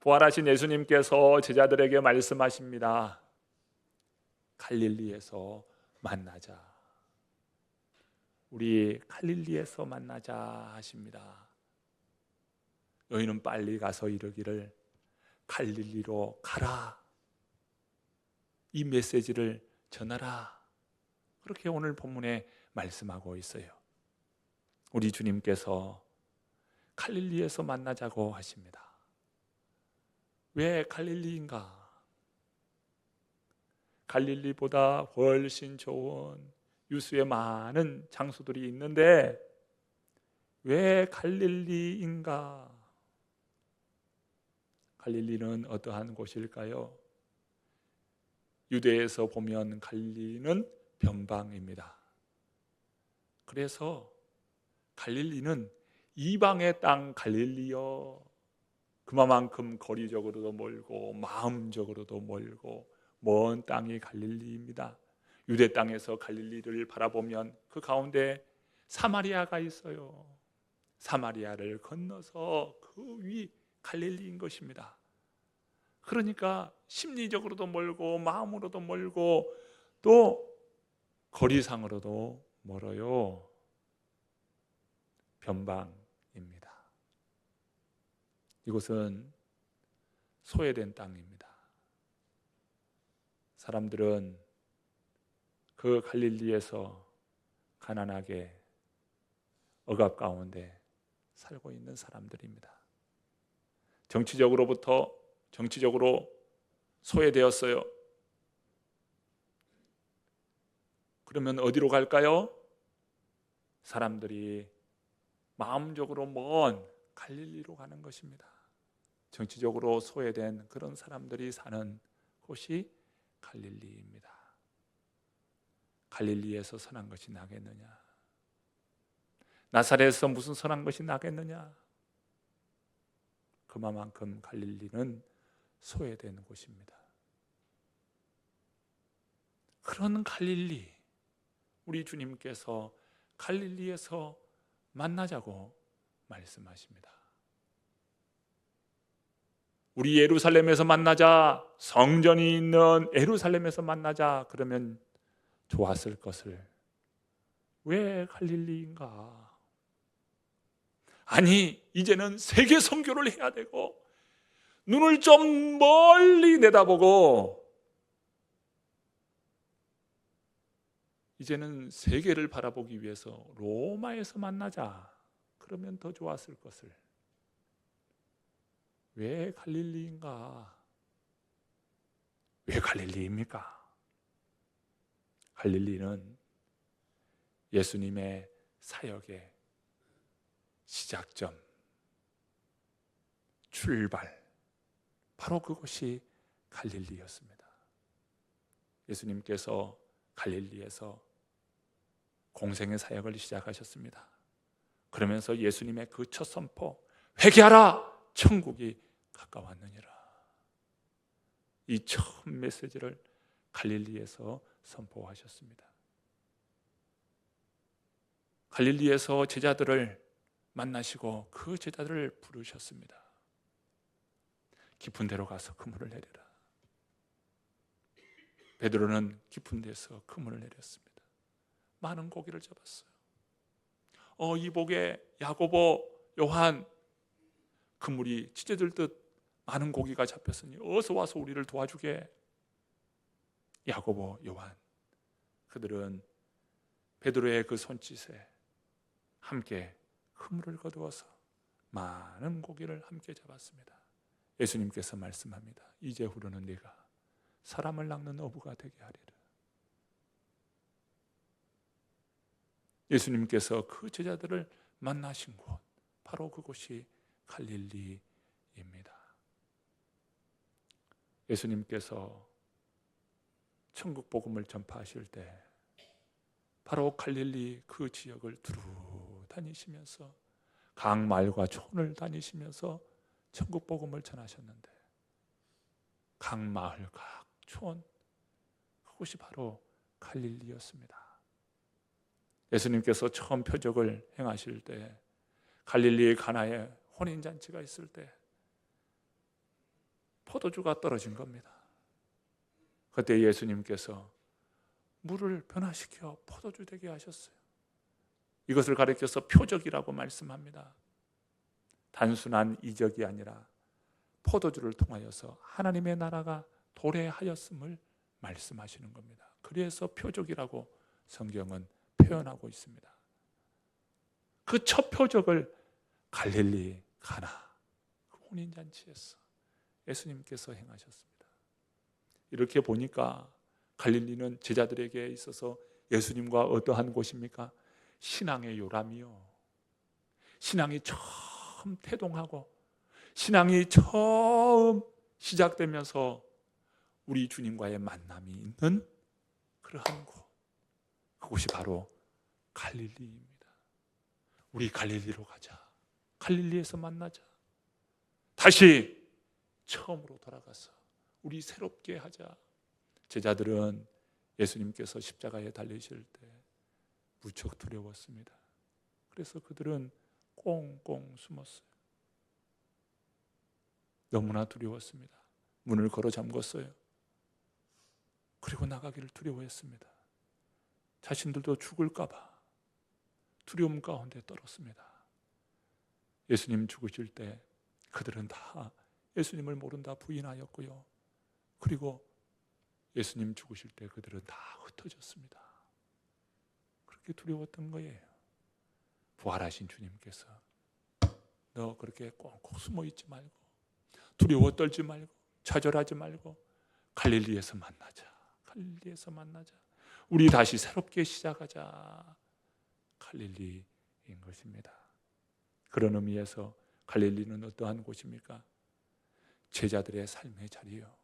부활하신 예수님께서 제자들에게 말씀하십니다. 갈릴리에서 만나자. 우리 갈릴리에서 만나자 하십니다. 너희는 빨리 가서 이르기를 갈릴리로 가라. 이 메시지를 전하라. 그렇게 오늘 본문에 말씀하고 있어요. 우리 주님께서 갈릴리에서 만나자고 하십니다. 왜 갈릴리인가? 갈릴리보다 훨씬 좋은 유수의 많은 장소들이 있는데 왜 갈릴리인가? 갈릴리는 어떠한 곳일까요? 유대에서 보면 갈릴리는 변방입니다. 그래서 갈릴리는 이방의 땅 갈릴리요, 그만큼 거리적으로도 멀고 마음적으로도 멀고 먼 땅이 갈릴리입니다. 유대 땅에서 갈릴리를 바라보면 그 가운데 사마리아가 있어요. 사마리아를 건너서 그 위 갈릴리인 것입니다. 그러니까 심리적으로도 멀고 마음으로도 멀고 또 거리상으로도 멀어요. 변방입니다. 이곳은 소외된 땅입니다. 사람들은 그 갈릴리에서 가난하게 억압 가운데 살고 있는 사람들입니다. 정치적으로 소외되었어요. 그러면 어디로 갈까요? 사람들이 마음적으로 먼 갈릴리로 가는 것입니다. 정치적으로 소외된 그런 사람들이 사는 곳이 갈릴리입니다. 갈릴리에서 선한 것이 나겠느냐? 나사렛에서 무슨 선한 것이 나겠느냐? 그만큼 갈릴리는 소외된 곳입니다. 그런 갈릴리, 우리 주님께서 갈릴리에서 만나자고 말씀하십니다. 우리 예루살렘에서 만나자, 성전이 있는 예루살렘에서 만나자 그러면 좋았을 것을 왜 갈릴리인가? 아니, 이제는 세계 선교를 해야 되고 눈을 좀 멀리 내다보고 이제는 세계를 바라보기 위해서 로마에서 만나자 그러면 더 좋았을 것을 왜 갈릴리인가? 왜 갈릴리입니까? 갈릴리는 예수님의 사역의 시작점, 출발, 바로 그곳이 갈릴리였습니다. 예수님께서 갈릴리에서 공생의 사역을 시작하셨습니다. 그러면서 예수님의 그 첫 선포, 회개하라! 천국이 가까웠느니라. 이 처음 메시지를 갈릴리에서 선포하셨습니다. 갈릴리에서 제자들을 만나시고 그 제자들을 부르셨습니다. 깊은 데로 가서 그물을 내리라. 베드로는 깊은 데서 그물을 내렸습니다. 많은 고기를 잡았어요. 이복에 야고보, 요한, 그물이 찢어질 듯 많은 고기가 잡혔으니 어서 와서 우리를 도와주게. 야고보, 요한, 그들은 베드로의 그 손짓에 함께 그물을 거두어서 많은 고기를 함께 잡았습니다. 예수님께서 말씀합니다. 이제후로는 네가 사람을 낚는 어부가 되게 하리라. 예수님께서 그 제자들을 만나신 곳, 바로 그곳이 갈릴리입니다. 예수님께서 천국 복음을 전파하실 때 바로 갈릴리 그 지역을 두루 다니시면서 각 마을과 촌을 다니시면서 천국 복음을 전하셨는데 각 마을, 각 촌, 그곳이 바로 갈릴리였습니다. 예수님께서 처음 표적을 행하실 때 갈릴리의 가나에 혼인잔치가 있을 때 포도주가 떨어진 겁니다. 그때 예수님께서 물을 변화시켜 포도주 되게 하셨어요. 이것을 가리켜서 표적이라고 말씀합니다. 단순한 이적이 아니라 포도주를 통하여서 하나님의 나라가 도래하였음을 말씀하시는 겁니다. 그래서 표적이라고 성경은 표현하고 있습니다. 그 첫 표적을 갈릴리 가나 그 혼인잔치에서 예수님께서 행하셨습니다. 이렇게 보니까 갈릴리는 제자들에게 있어서 예수님과 어떠한 곳입니까? 신앙의 요람이요, 신앙이 처음 태동하고 신앙이 처음 시작되면서 우리 주님과의 만남이 있는 그러한 곳, 그곳이 바로 갈릴리입니다. 우리 갈릴리로 가자, 갈릴리에서 만나자, 다시 처음으로 돌아가서 우리 새롭게 하자. 제자들은 예수님께서 십자가에 달리실 때 무척 두려웠습니다. 그래서 그들은 꽁꽁 숨었어요. 너무나 두려웠습니다. 문을 걸어 잠궜어요. 그리고 나가기를 두려워했습니다. 자신들도 죽을까 봐 두려움 가운데 떨었습니다. 예수님 죽으실 때 그들은 다 예수님을 모른다 부인하였고요. 그리고 예수님 죽으실 때 그들은 다 흩어졌습니다. 그렇게 두려웠던 거예요. 부활하신 주님께서 너 그렇게 꽁꽁 숨어 있지 말고, 두려워 떨지 말고, 좌절하지 말고 갈릴리에서 만나자. 갈릴리에서 만나자. 우리 다시 새롭게 시작하자. 갈릴리인 것입니다. 그런 의미에서 갈릴리는 어떠한 곳입니까? 제자들의 삶의 자리요.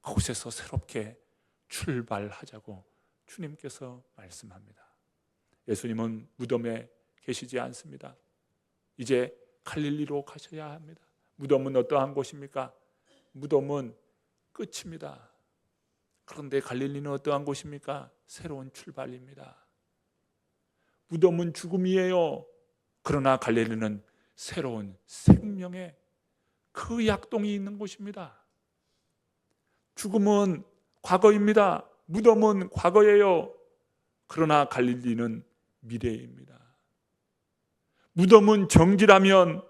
그곳에서 새롭게 출발하자고 주님께서 말씀합니다. 예수님은 무덤에 계시지 않습니다. 이제 갈릴리로 가셔야 합니다. 무덤은 어떠한 곳입니까? 무덤은 끝입니다. 그런데 갈릴리는 어떠한 곳입니까? 새로운 출발입니다. 무덤은 죽음이에요. 그러나 갈릴리는 새로운 생명의 그 약동이 있는 곳입니다. 죽음은 과거입니다. 무덤은 과거예요. 그러나 갈릴리는 미래입니다. 무덤은 정지라면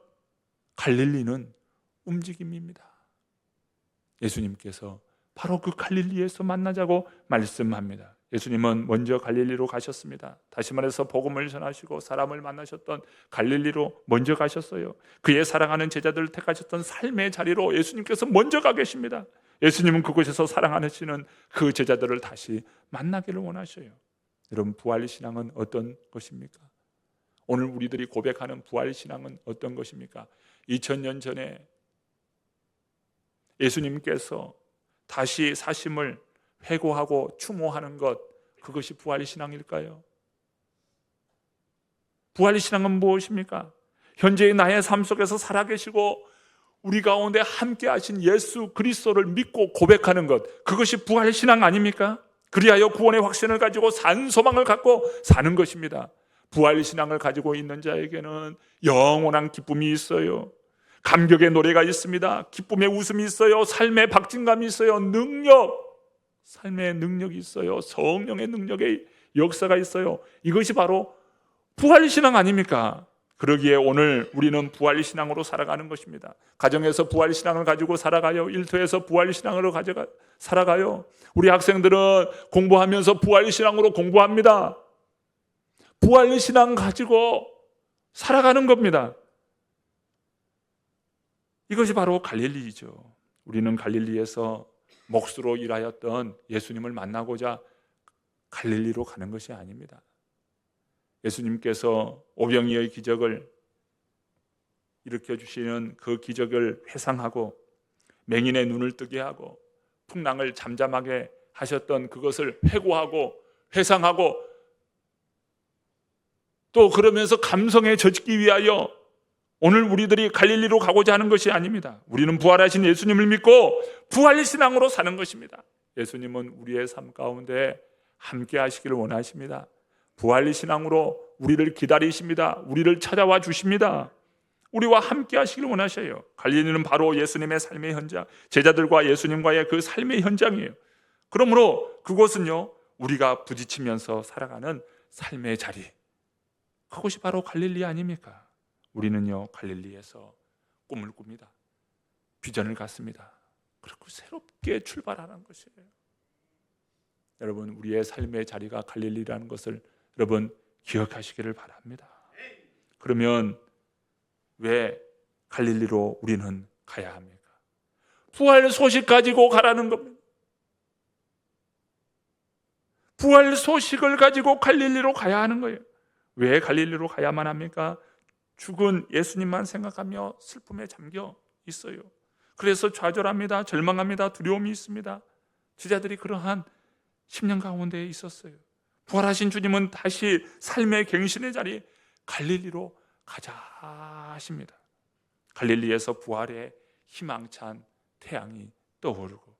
갈릴리는 움직임입니다. 예수님께서 바로 그 갈릴리에서 만나자고 말씀합니다. 예수님은 먼저 갈릴리로 가셨습니다. 다시 말해서 복음을 전하시고 사람을 만나셨던 갈릴리로 먼저 가셨어요. 그의 사랑하는 제자들을 택하셨던 삶의 자리로 예수님께서 먼저 가 계십니다. 예수님은 그곳에서 사랑하시는 그 제자들을 다시 만나기를 원하셔요. 여러분, 부활신앙은 어떤 것입니까? 오늘 우리들이 고백하는 부활신앙은 어떤 것입니까? 2000년 전에 예수님께서 다시 사심을 회고하고 추모하는 것, 그것이 부활신앙일까요? 부활신앙은 무엇입니까? 현재의 나의 삶 속에서 살아계시고 우리 가운데 함께 하신 예수 그리스도를 믿고 고백하는 것, 그것이 부활신앙 아닙니까? 그리하여 구원의 확신을 가지고 산 소망을 갖고 사는 것입니다. 부활신앙을 가지고 있는 자에게는 영원한 기쁨이 있어요. 감격의 노래가 있습니다. 기쁨의 웃음이 있어요. 삶의 박진감이 있어요. 삶의 능력이 있어요. 성령의 능력의 역사가 있어요. 이것이 바로 부활신앙 아닙니까? 그러기에 오늘 우리는 부활신앙으로 살아가는 것입니다. 가정에서 부활신앙을 가지고 살아가요. 일터에서 부활신앙으로 살아가요. 우리 학생들은 공부하면서 부활신앙으로 공부합니다. 부활신앙 가지고 살아가는 겁니다. 이것이 바로 갈릴리이죠. 우리는 갈릴리에서 몫으로 일하였던 예수님을 만나고자 갈릴리로 가는 것이 아닙니다. 예수님께서 오병이어의 기적을 일으켜주시는 그 기적을 회상하고 맹인의 눈을 뜨게 하고 풍랑을 잠잠하게 하셨던 그것을 회고하고 회상하고 또 그러면서 감성에 젖기 위하여 오늘 우리들이 갈릴리로 가고자 하는 것이 아닙니다. 우리는 부활하신 예수님을 믿고 부활신앙으로 사는 것입니다. 예수님은 우리의 삶 가운데 함께 하시기를 원하십니다. 부활신앙으로 우리를 기다리십니다. 우리를 찾아와 주십니다. 우리와 함께 하시길 원하셔요. 갈릴리는 바로 예수님의 삶의 현장, 제자들과 예수님과의 그 삶의 현장이에요. 그러므로 그곳은요, 우리가 부딪히면서 살아가는 삶의 자리, 그것이 바로 갈릴리 아닙니까? 우리는요, 갈릴리에서 꿈을 꿉니다. 비전을 갖습니다. 그리고 새롭게 출발하는 것이에요. 여러분, 우리의 삶의 자리가 갈릴리라는 것을 여러분 기억하시기를 바랍니다. 그러면 왜 갈릴리로 우리는 가야 합니까? 부활 소식 가지고 가라는 겁니다. 부활 소식을 가지고 갈릴리로 가야 하는 거예요. 왜 갈릴리로 가야만 합니까? 죽은 예수님만 생각하며 슬픔에 잠겨 있어요. 그래서 좌절합니다. 절망합니다. 두려움이 있습니다. 제자들이 그러한 10년 가운데 있었어요. 부활하신 주님은 다시 삶의 갱신의 자리 갈릴리로 가자 하십니다. 갈릴리에서 부활의 희망찬 태양이 떠오르고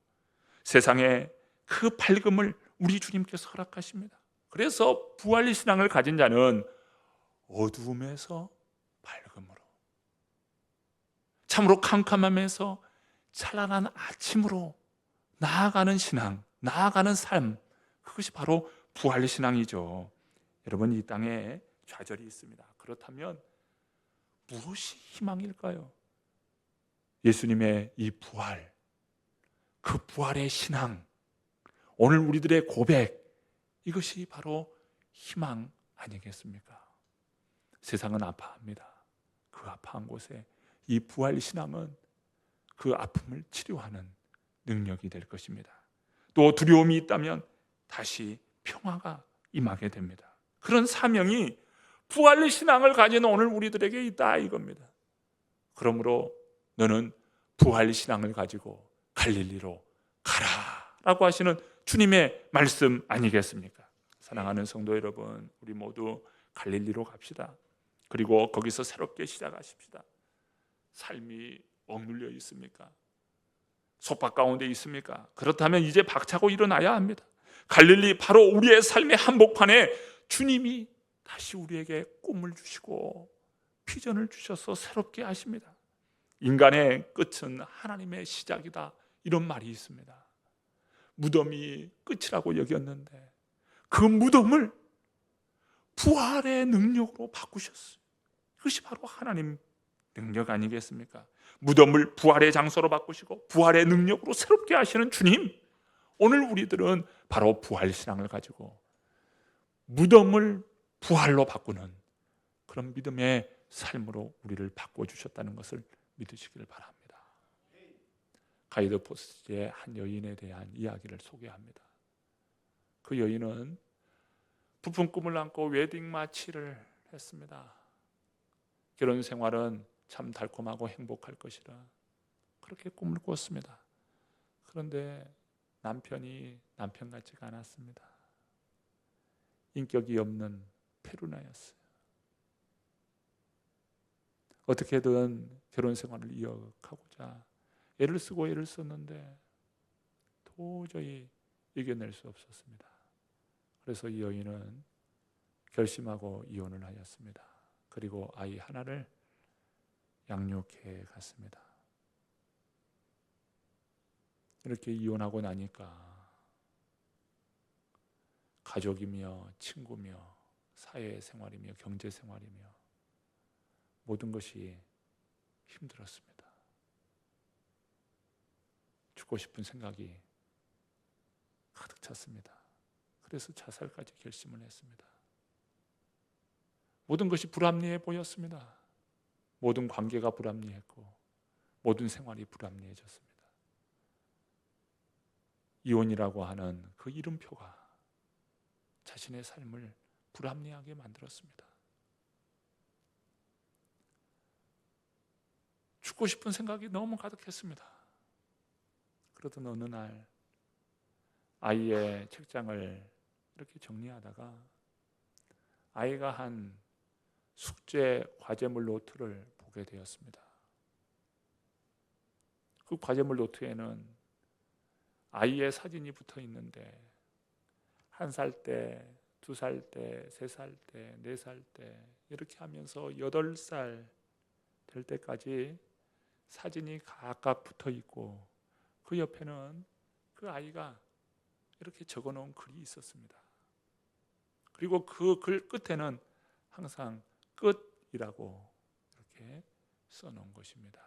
세상에 그 밝음을 우리 주님께서 허락하십니다. 그래서 부활 신앙을 가진 자는 어두움에서 밝음으로, 참으로 캄캄함에서 찬란한 아침으로 나아가는 신앙, 나아가는 삶, 그것이 바로 부활 신앙이죠. 여러분, 이 땅에 좌절이 있습니다. 그렇다면 무엇이 희망일까요? 예수님의 이 부활, 그 부활의 신앙, 오늘 우리들의 고백, 이것이 바로 희망 아니겠습니까? 세상은 아파합니다. 그 아파한 곳에 이 부활 신앙은 그 아픔을 치료하는 능력이 될 것입니다. 또 두려움이 있다면 다시 평화가 임하게 됩니다. 그런 사명이 부활 신앙을 가진 오늘 우리들에게 있다 이겁니다. 그러므로 너는 부활 신앙을 가지고 갈릴리로 가라 라고 하시는 주님의 말씀 아니겠습니까? 사랑하는 성도 여러분, 우리 모두 갈릴리로 갑시다. 그리고 거기서 새롭게 시작하십시다. 삶이 억눌려 있습니까? 속박 가운데 있습니까? 그렇다면 이제 박차고 일어나야 합니다. 갈릴리, 바로 우리의 삶의 한복판에 주님이 다시 우리에게 꿈을 주시고 비전을 주셔서 새롭게 하십니다. 인간의 끝은 하나님의 시작이다, 이런 말이 있습니다. 무덤이 끝이라고 여겼는데 그 무덤을 부활의 능력으로 바꾸셨어요. 그것이 바로 하나님 능력 아니겠습니까? 무덤을 부활의 장소로 바꾸시고 부활의 능력으로 새롭게 하시는 주님, 오늘 우리들은 바로 부활 신앙을 가지고 무덤을 부활로 바꾸는 그런 믿음의 삶으로 우리를 바꿔주셨다는 것을 믿으시길 바랍니다. 가이드 포스트의 한 여인에 대한 이야기를 소개합니다. 그 여인은 부푼 꿈을 안고 웨딩 마치를 했습니다. 결혼 생활은 참 달콤하고 행복할 것이라 그렇게 꿈을 꿨습니다. 그런데 남편이 남편 같지가 않았습니다. 인격이 없는 페루나였어요. 어떻게든 결혼 생활을 이어가고자 애를 쓰고 애를 썼는데 도저히 이겨낼 수 없었습니다. 그래서 이 여인은 결심하고 이혼을 하였습니다. 그리고 아이 하나를 양육해 갔습니다. 이렇게 이혼하고 나니까 가족이며 친구며 사회생활이며 경제생활이며 모든 것이 힘들었습니다. 죽고 싶은 생각이 가득 찼습니다. 그래서 자살까지 결심을 했습니다. 모든 것이 불합리해 보였습니다. 모든 관계가 불합리했고 모든 생활이 불합리해졌습니다. 이혼이라고 하는 그 이름표가 자신의 삶을 불합리하게 만들었습니다. 죽고 싶은 생각이 너무 가득했습니다. 그러던 어느 날 아이의 책장을 이렇게 정리하다가 아이가 한 숙제 과제물 노트를 보게 되었습니다. 그 과제물 노트에는 아이의 사진이 붙어 있는데 1살 때, 2살 때, 3살 때, 4살 때 이렇게 하면서 8살, 될 때까지 사진이 각각 붙어 있고 그 옆에는 그 아이가 이렇게 적어 놓은 글이 있었습니다. 그리고 그 글 끝에는 항상 끝이라고 이렇게 써 놓은 것입니다.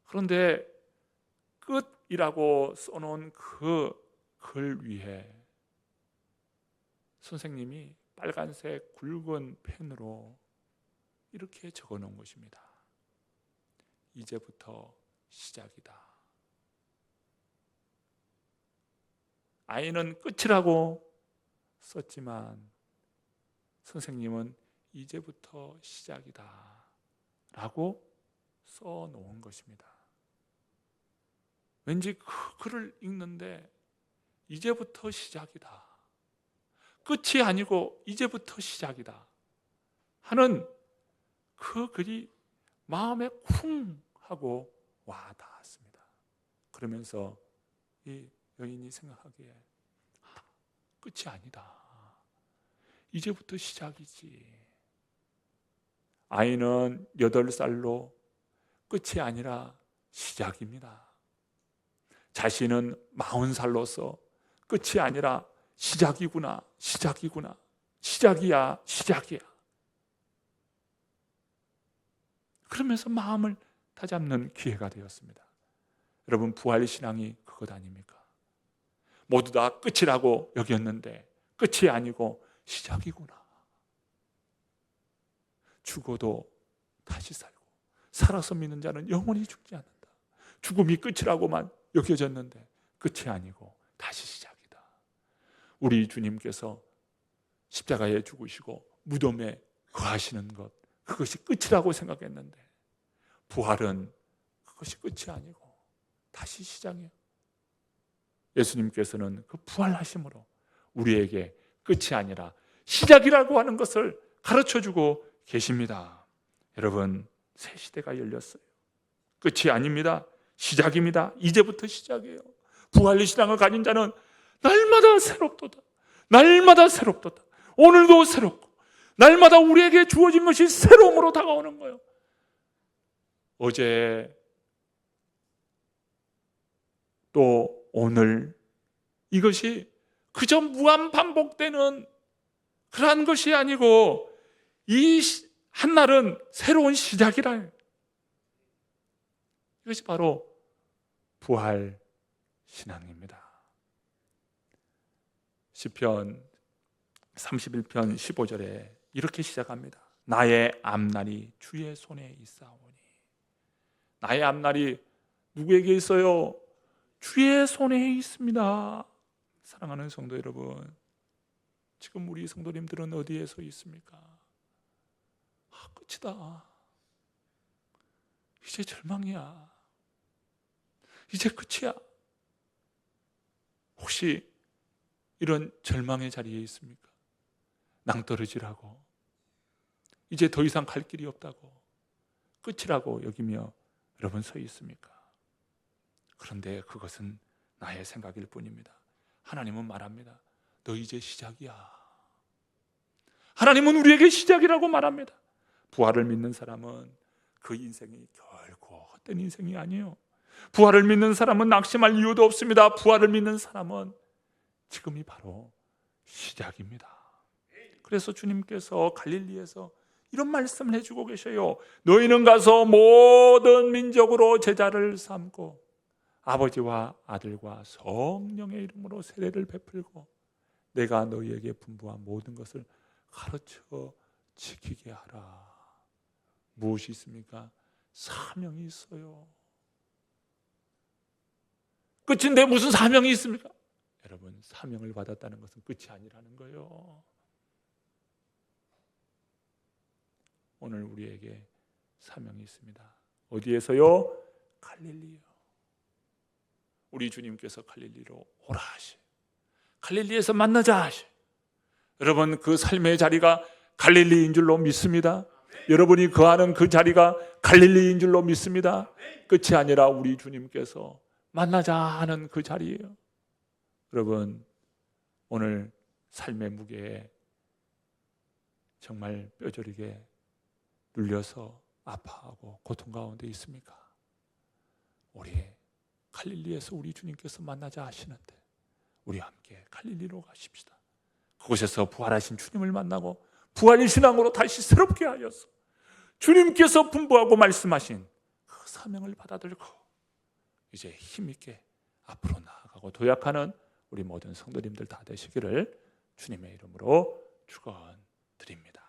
그런데 끝이라고 써 놓은 그 글 위에 선생님이 빨간색 굵은 펜으로 이렇게 적어 놓은 것입니다. 이제부터 시작이다. 아이는 끝이라고 썼지만 선생님은 이제부터 시작이다 라고 써 놓은 것입니다. 왠지 그 글을 읽는데 이제부터 시작이다, 끝이 아니고 이제부터 시작이다 하는 그 글이 마음에 쿵 하고 와 닿았습니다. 그러면서 이 여인이 생각하기에 끝이 아니다, 이제부터 시작이지. 아이는 8살로 끝이 아니라 시작입니다. 자신은 40살로서 끝이 아니라 시작이구나, 시작이구나, 시작이야, 시작이야. 그러면서 마음을 다잡는 기회가 되었습니다. 여러분, 부활신앙이 그것 아닙니까? 모두 다 끝이라고 여겼는데 끝이 아니고 시작이구나. 죽어도 다시 살고 살아서 믿는 자는 영원히 죽지 않는다. 죽음이 끝이라고만 여겨졌는데 끝이 아니고 다시 시작이다. 우리 주님께서 십자가에 죽으시고 무덤에 거하시는 것, 그것이 끝이라고 생각했는데 부활은 그것이 끝이 아니고 다시 시작이에요. 예수님께서는 그 부활하심으로 우리에게 끝이 아니라 시작이라고 하는 것을 가르쳐주고 계십니다. 여러분, 새 시대가 열렸어요. 끝이 아닙니다. 시작입니다. 이제부터 시작이에요. 부활의 신앙을 가진 자는 날마다 새롭도다, 날마다 새롭도다. 오늘도 새롭고 날마다 우리에게 주어진 것이 새로움으로 다가오는 거예요. 어제 또 오늘, 이것이 그저 무한 반복되는 그러한 것이 아니고 이 한날은 새로운 시작이라. 이것이 바로 부활 신앙입니다. 시편 31편 15절에 이렇게 시작합니다. 나의 앞날이 주의 손에 있사오니. 나의 앞날이 누구에게 있어요? 주의 손에 있습니다. 사랑하는 성도 여러분, 지금 우리 성도님들은 어디에 서 있습니까? 끝이다, 이제 절망이야, 이제 끝이야. 혹시 이런 절망의 자리에 있습니까? 낭떠러지라고, 이제 더 이상 갈 길이 없다고, 끝이라고 여기며 여러분 서 있습니까? 그런데 그것은 나의 생각일 뿐입니다. 하나님은 말합니다. 너 이제 시작이야. 하나님은 우리에게 시작이라고 말합니다. 부활을 믿는 사람은 그 인생이 결코 헛된 인생이 아니에요. 부활을 믿는 사람은 낙심할 이유도 없습니다. 부활을 믿는 사람은 지금이 바로 시작입니다. 그래서 주님께서 갈릴리에서 이런 말씀을 해주고 계셔요. 너희는 가서 모든 민족으로 제자를 삼고 아버지와 아들과 성령의 이름으로 세례를 베풀고 내가 너희에게 분부한 모든 것을 가르쳐 지키게 하라. 무엇이 있습니까? 사명이 있어요. 끝인데 무슨 사명이 있습니까? 여러분, 사명을 받았다는 것은 끝이 아니라는 거예요. 오늘 우리에게 사명이 있습니다. 어디에서요? 갈릴리요. 우리 주님께서 갈릴리로 오라 하시, 갈릴리에서 만나자 하시. 여러분, 그 삶의 자리가 갈릴리인 줄로 믿습니다. 여러분이 거하는 그 자리가 갈릴리인 줄로 믿습니다. 끝이 아니라 우리 주님께서 만나자 하는 그 자리예요. 여러분, 오늘 삶의 무게에 정말 뼈저리게 눌려서 아파하고 고통 가운데 있습니까? 우리 갈릴리에서 우리 주님께서 만나자 하시는데 우리 함께 갈릴리로 가십시다. 그곳에서 부활하신 주님을 만나고 부활의 신앙으로 다시 새롭게 하여서 주님께서 분부하고 말씀하신 그 사명을 받아들고 이제 힘있게 앞으로 나아가고 도약하는 우리 모든 성도님들 다 되시기를 주님의 이름으로 축원드립니다.